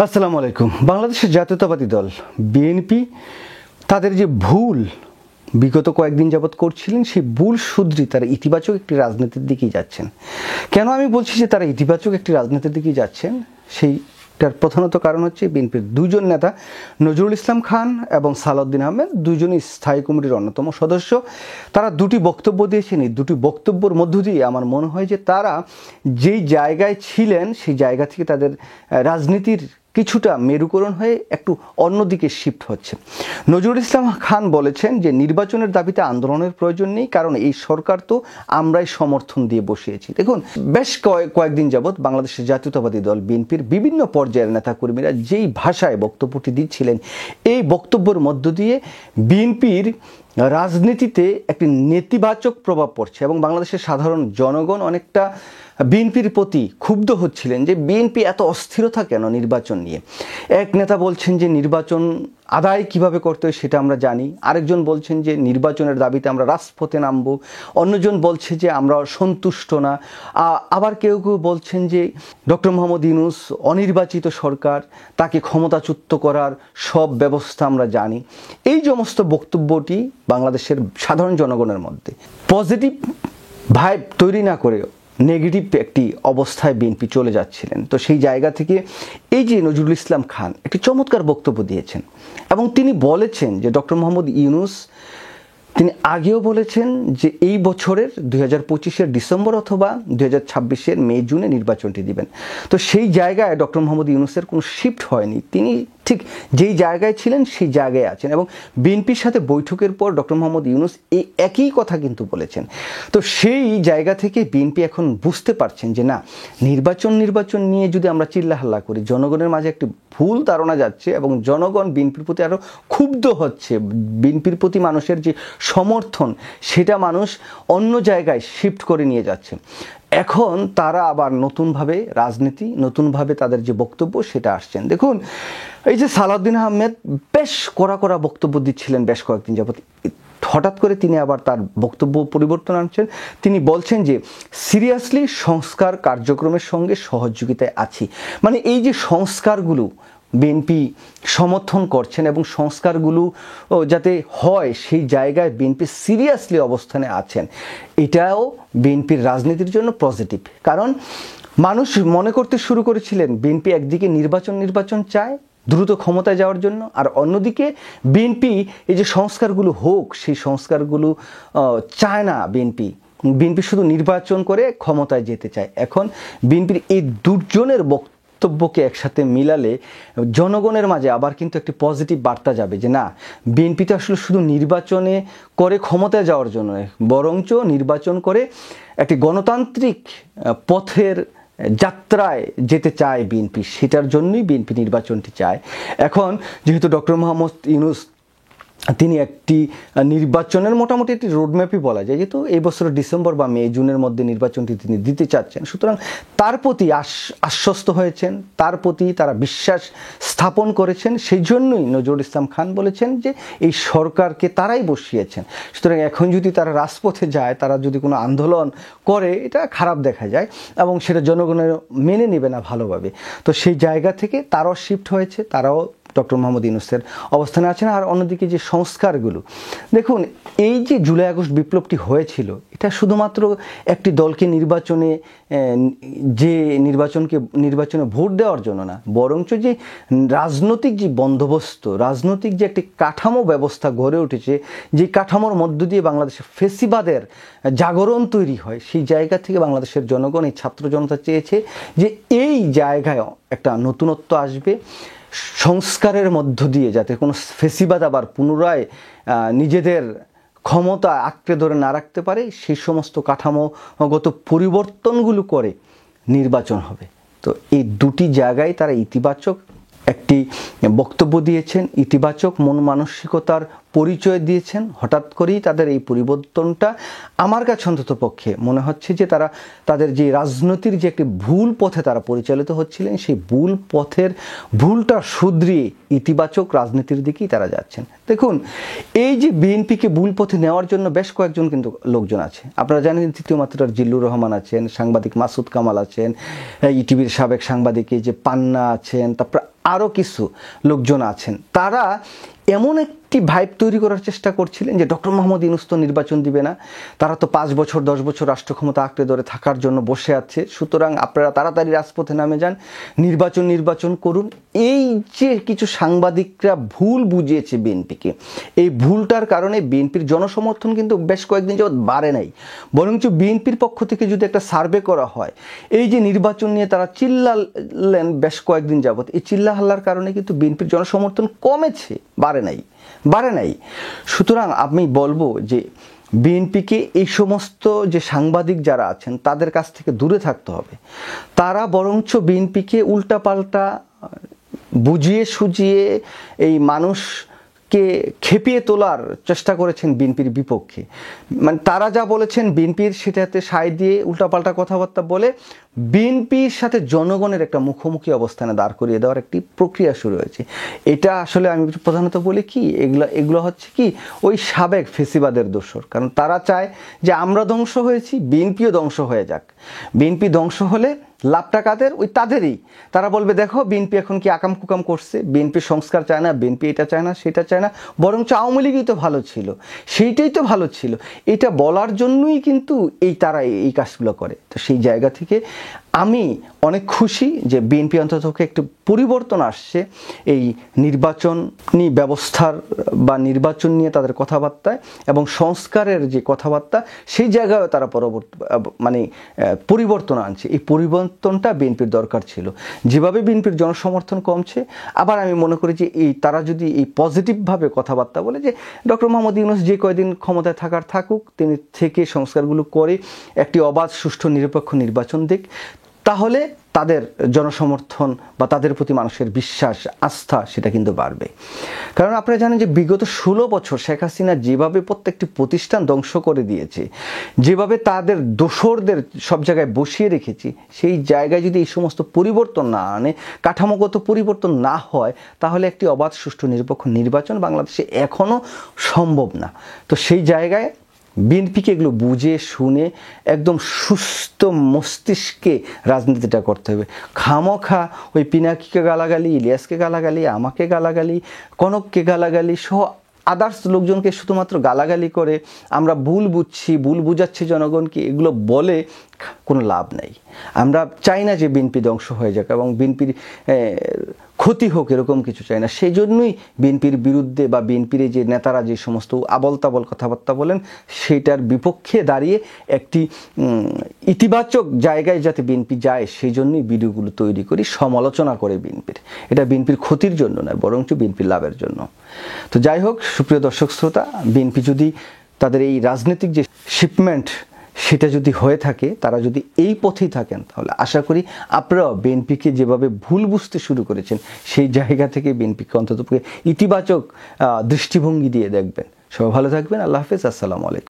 আসসালামু আলাইকুম। বাংলাদেশের জাতীয়তাবাদী দল বিএনপি তাদের যে ভুল বিগত কয়েকদিন যাবৎ করছিলেন সেই ভুল শুধরে তারা ইতিবাচক একটি রাজনীতির দিকেই যাচ্ছেন। কেন আমি বলছি যে তারা ইতিবাচক একটি রাজনীতির দিকেই যাচ্ছেন, সেইটার প্রধানত কারণ হচ্ছে বিএনপির দুজন নেতা নজরুল ইসলাম খান এবং সালাউদ্দিন আহমেদ, দুজনই স্থায়ী কমিটির অন্যতম সদস্য। তারা দুটি বক্তব্য দিয়েছেন। এই দুটি বক্তব্যের মধ্য দিয়ে আমার মনে হয় যে তারা যেই জায়গায় ছিলেন সেই জায়গা থেকে তাদের রাজনীতির কিছুটা মেরুকরণ হয়ে একটু অন্যদিকে শিফট হচ্ছে। নজরুল ইসলাম খান বলেছেন যে নির্বাচনের দাবিতে আন্দোলনের প্রয়োজন নেই, কারণ এই সরকার তো আমরাই সমর্থন দিয়ে বসিয়েছি। দেখুন, বেশ কয়েকদিন যাবৎ বাংলাদেশের জাতীয়তাবাদী দল বিএনপির বিভিন্ন পর্যায়ের নেতাকর্মীরা যেই ভাষায় বক্তব্যটি দিচ্ছিলেন, এই বক্তব্যের মধ্য দিয়ে বিএনপির রাজনীতিতে একটি নেতিবাচক প্রভাব পড়ছে এবং বাংলাদেশের সাধারণ জনগণ অনেকটা বিএনপির প্রতি ক্ষুব্ধ হচ্ছিলেন যে বিএনপি এত অস্থিরতা কেন নির্বাচন নিয়ে। এক নেতা বলছেন যে নির্বাচন আদায় কিভাবে করতে হয় সেটা আমরা জানি, আরেকজন বলছেন যে নির্বাচনের দাবিতে আমরা রাজপথে নামব, অন্যজন বলছে যে আমরা সন্তুষ্ট না, আবার কেউ কেউ বলছেন যে ডক্টর মোহাম্মদ ইউনূস অনির্বাচিত সরকার, তাকে ক্ষমতাচ্যুত করার সব ব্যবস্থা আমরা জানি। এই সমস্ত বক্তব্যটি বাংলাদেশের সাধারণ জনগণের মধ্যে পজিটিভ ভাইব তৈরি না করে নেগেটিভ একটি অবস্থায় বিএনপি চলে যাচ্ছিলেন। তো সেই জায়গা থেকে এই যে নজরুল ইসলাম খান একটি চমৎকার বক্তব্য দিয়েছেন এবং তিনি বলেছেন যে ডক্টর মোহাম্মদ ইউনূস তিনি আগেও বলেছেন যে এই বছরের 2025-এর ডিসেম্বর অথবা 2026-এর মে জুনে নির্বাচনটি দিবেন। তো সেই জায়গায় ডক্টর মোহাম্মদ ইউনূসের কোনো শিফট হয়নি, তিনি ঠিক যেই জায়গায় ছিলেন সেই জায়গায় আছেন এবং বিএনপির সাথে বৈঠকের পর ডক্টর মোহাম্মদ ইউনূস এই একই কথা কিন্তু বলেছেন। তো সেই জায়গা থেকে বিএনপি এখন বুঝতে পারছেন যে না, নির্বাচন নিয়ে যদি আমরা চিল্লাহাল্লা করি জনগণের মাঝে একটি ভুল ধারণা যাচ্ছে এবং জনগণ বিএনপির প্রতি আরও ক্ষুব্ধ হচ্ছে। বিএনপির প্রতি মানুষের যে সমর্থন সেটা মানুষ অন্য জায়গায় শিফট করে নিয়ে যাচ্ছে। এখন তারা আবার নতুনভাবে রাজনীতি, নতুনভাবে তাদের যে বক্তব্য সেটা আসছেন। দেখুন, এই যে সালাউদ্দিন আহমেদ বেশ কড়া বক্তব্য দিচ্ছিলেন বেশ কয়েকদিন যাবত, হঠাৎ করে তিনি আবার তার বক্তব্য পরিবর্তন আনছেন। তিনি বলছেন যে সিরিয়াসলি সংস্কার কার্যক্রমের সঙ্গে সহযোগিতায় আছি। মানে এই যে সংস্কারগুলো বিএনপি সমর্থন করছেন এবং সংস্কারগুলো যাতে হয় সেই জায়গায় বিএনপি সিরিয়াসলি অবস্থানে আছেন, এটাও বিএনপির রাজনীতির জন্য পজিটিভ। কারণ মানুষ মনে করতে শুরু করেছিলেন বিএনপি একদিকে নির্বাচন চায় দ্রুত ক্ষমতায় যাওয়ার জন্য, আর অন্যদিকে বিএনপি এই যে সংস্কারগুলো হোক সেই সংস্কারগুলো চায় না। বিএনপি শুধু নির্বাচন করে ক্ষমতায় যেতে চায়। এখন বিএনপির এই দুজনের বক্তব্যকে একসাথে মিলালে জনগণের মাঝে আবার কিন্তু একটি পজিটিভ বার্তা যাবে যে না, বিএনপি তো আসলে শুধু নির্বাচনে করে ক্ষমতায় যাওয়ার জন্য বরঞ্চ নির্বাচন করে একটি গণতান্ত্রিক পথের যাত্রায় যেতে চায় বিএনপি, সেটার জন্যই বিএনপি নির্বাচনটি চায়। এখন যেহেতু ডক্টর মোহাম্মদ ইউনূস তিনি একটি নির্বাচনের মোটামুটি একটি রোডম্যাপই বলা যায়, যেহেতু এই বছরের ডিসেম্বর বা মে জুনের মধ্যে নির্বাচনটি তিনি দিতে চাচ্ছেন, সুতরাং তার প্রতি আশ্বস্ত হয়েছেন, তার প্রতি তারা বিশ্বাস স্থাপন করেছেন। সেই জন্যই নজরুল ইসলাম খান বলেছেন যে এই সরকারকে তারাই বসিয়েছেন। সুতরাং এখন যদি তারা রাজপথে যায়, তারা যদি কোনো আন্দোলন করে, এটা খারাপ দেখা যায় এবং সেটা জনগণের মেনে নেবে না ভালোভাবে। তো সেই জায়গা থেকে তারাও শিফট হয়েছে, তারাও ডক্টর মোহাম্মদ ইউনূসের অবস্থানে আছেন। আর অন্যদিকে যে সংস্কারগুলো, দেখুন এই যে জুলাই আগস্ট বিপ্লবটি হয়েছিল, এটা শুধুমাত্র একটি দলকে নির্বাচনে ভোট দেওয়ার জন্য না, বরঞ্চ যে রাজনৈতিক যে বন্দোবস্ত, রাজনৈতিক যে একটি কাঠামো ব্যবস্থা গড়ে উঠেছে, যে কাঠামোর মধ্য দিয়ে বাংলাদেশের ফেসিবাদের জাগরণ তৈরি হয়, সেই জায়গা থেকে বাংলাদেশের জনগণ, এই ছাত্র জনতা চেয়েছে যে এই জায়গায় একটা নতুনত্ব আসবে, সংস্কারের মধ্য দিয়ে যাতে কোনো ফেসিবাদ আবার পুনরায় নিজেদের ক্ষমতা আঁকড়ে ধরে না রাখতে পারে, সেই সমস্ত কাঠামোগত পরিবর্তনগুলো করে নির্বাচন হবে। তো এই দুটি জায়গায় তারা ইতিবাচক একটি বক্তব্য দিয়েছেন, ইতিবাচক মন মানসিকতার পরিচয় দিয়েছেন। হঠাৎ করেই তাদের এই পরিবর্তনটা আমার কাছে অন্তত পক্ষে মনে হচ্ছে যে তারা তাদের যে রাজনীতির যে একটি ভুল পথে তারা পরিচালিত হচ্ছিলেন, সেই ভুলটা শুধরিয়ে ইতিবাচক রাজনীতির দিকেই তারা যাচ্ছেন। দেখুন, এই যে বিএনপিকে ভুল পথে নেওয়ার জন্য বেশ কয়েকজন কিন্তু লোকজন আছে। আপনারা জানেন তৃতীয় মাত্রার জিল্লুর রহমান আছেন, সাংবাদিক মাসুদ কামাল আছেন, ইটিভির সাবেক সাংবাদিক এই যে পান্না আছেন, তারপর আরও কিছু লোকজন আছেন, তারা এমন একটি ভাইব তৈরি করার চেষ্টা করছিলেন যে ডক্টর মোহাম্মদ ইউনূস তো নির্বাচন দিবে না, তারা তো 5 বছর 10 বছর রাষ্ট্র ক্ষমতা আঁকড়ে ধরে থাকার জন্য বসে আছে, সুতরাং আপনারা তাড়াতাড়ি রাজপথে নামে যান, নির্বাচন করুন। এই যে কিছু সাংবাদিকরা ভুল বুঝিয়েছে বিএনপিকে, এই ভুলটার কারণে বিএনপির জনসমর্থন কিন্তু বেশ কয়েকদিন যাবৎ বাড়ে নাই, বরঞ্চ বিএনপির পক্ষ থেকে যদি একটা সার্ভে করা হয়, এই যে নির্বাচন নিয়ে তারা চিল্লালেন বেশ কয়েকদিন যাবৎ, এই চিল্লাহাল্লার কারণে কিন্তু বিএনপির জনসমর্থন কমেছে, বাড়ে নাই। সুতরাং আমি বলবো যে বিএনপিকে এই সমস্ত যে সাংবাদিক যারা আছেন তাদের কাছ থেকে দূরে থাকতে হবে। তারা বরঞ্চ বিএনপিকে উল্টাপাল্টা বুঝিয়ে সুজিয়ে এই মানুষকে খেপিয়ে তোলার চেষ্টা করেছেন বিএনপির বিপক্ষে। মানে তারা যা বলেছেন বিএনপির সেটাতে সায় দিয়ে উল্টাপাল্টা কথাবার্তা বলে বিএনপির সাথে জনগণের একটা মুখোমুখি অবস্থানে দাঁড় করিয়ে দেওয়ার একটি প্রক্রিয়া শুরু হয়েছে। এটা আসলে আমি প্রধানত বলি কি, এগুলো হচ্ছে কি ওই সাবেক ফেসিবাদের দোসর। কারণ তারা চায় যে আমরা ধ্বংস হয়েছি, বিএনপিও ধ্বংস হয়ে যাক। বিএনপি ধ্বংস হলে লাভটা কাদের? ওই তাদেরই। তারা বলবে দেখো বিএনপি এখন কি আকাম কুকাম করছে, বিএনপি সংস্কার চায় না, বিএনপি এটা চায় না সেটা চায় না, বরঞ্চ আওয়ামী লীগই তো ভালো ছিল, সেইটাই তো ভালো ছিল, এটা বলার জন্যই কিন্তু তারা এই কাজগুলো করে। তো সেই জায়গা থেকে আমি অনেক খুশি যে বিএনপি অন্তত একটু পরিবর্তন আসছে এই নির্বাচনী ব্যবস্থার বা নির্বাচন নিয়ে তাদের কথাবার্তায়, এবং সংস্কারের যে কথাবার্তা সেই জায়গায় তারা পরিবর্তন আনছে। এই পরিবর্তনটা বিএনপির দরকার ছিল। যেভাবে বিএনপির জনসমর্থন কমছে, আবার আমি মনে করি যে তারা যদি এই পজিটিভভাবে কথাবার্তা বলে যে ডক্টর মোহাম্মদ ইউনূস যে কয়দিন ক্ষমতায় থাকুক, তিনি থেকে সংস্কারগুলো করে একটি অবাধ সুষ্ঠু নিরপেক্ষ নির্বাচন দিক, তাহলে তাদের জনসমর্থন বা তাদের প্রতি মানুষের বিশ্বাস আস্থা সেটা কিন্তু বাড়বে। কারণ আপনারা জানেন যে বিগত 16 বছর শেখ হাসিনা যেভাবে প্রত্যেকটি প্রতিষ্ঠান ধ্বংস করে দিয়েছে, যেভাবে তাদের দোসরদের সব জায়গায় বসিয়ে রেখেছি, সেই জায়গায় যদি এই সমস্ত পরিবর্তন না আনে, কাঠামোগত পরিবর্তন না হয়, তাহলে একটি অবাধ সুষ্ঠু নিরপেক্ষ নির্বাচন বাংলাদেশে এখনও সম্ভব না। তো সেই জায়গায় বিএনপিকে এগুলো বুঝে শুনে একদম সুস্থ মস্তিষ্কে রাজনীতিটা করতে হবে। খামোখা ওই পিনাকিকে গালাগালি, ইলিয়াসকে গালাগালি, আমাকে গালাগালি, কনককে গালাগালি সহ আদার্স লোকজনকে শুধুমাত্র গালাগালি করে আমরা ভুল বুঝাচ্ছি জনগণকে, এগুলো বলে কোনো লাভ নাই। আমরা চাই না যে বিএনপি ধ্বংস হয়ে যাক এবং বিএনপির ক্ষতি হোক, এরকম কিছু চাই না। সেই জন্যই বিএনপির বিরুদ্ধে বা বিএনপির যে নেতারা যে সমস্ত আবল তাবল কথাবার্তা বলেন, সেইটার বিপক্ষে দাঁড়িয়ে একটি ইতিবাচক জায়গায় যাতে বিএনপি যায়, সেই জন্যই ভিডিওগুলো তৈরি করি, সমালোচনা করে বিএনপির। এটা বিএনপির ক্ষতির জন্য নয়, বরঞ্চ বিএনপির লাভের জন্য। তো যাই হোক, সুপ্রিয় দর্শক শ্রোতা, বিএনপি যদি তাদের এই রাজনৈতিক যে শিপমেন্ট সেটা যদি হয়ে থাকে, তারা যদি এই পথেই থাকেন, তাহলে আশা করি আপনারাও বিএনপিকে যেভাবে ভুল বুঝতে শুরু করেছেন, সেই জায়গা থেকে বিএনপিকে অন্তত ইতিবাচক দৃষ্টিভঙ্গি দিয়ে দেখবেন। সবাই ভালো থাকবেন। আল্লাহ হাফেজ। আসসালামু আলাইকুম।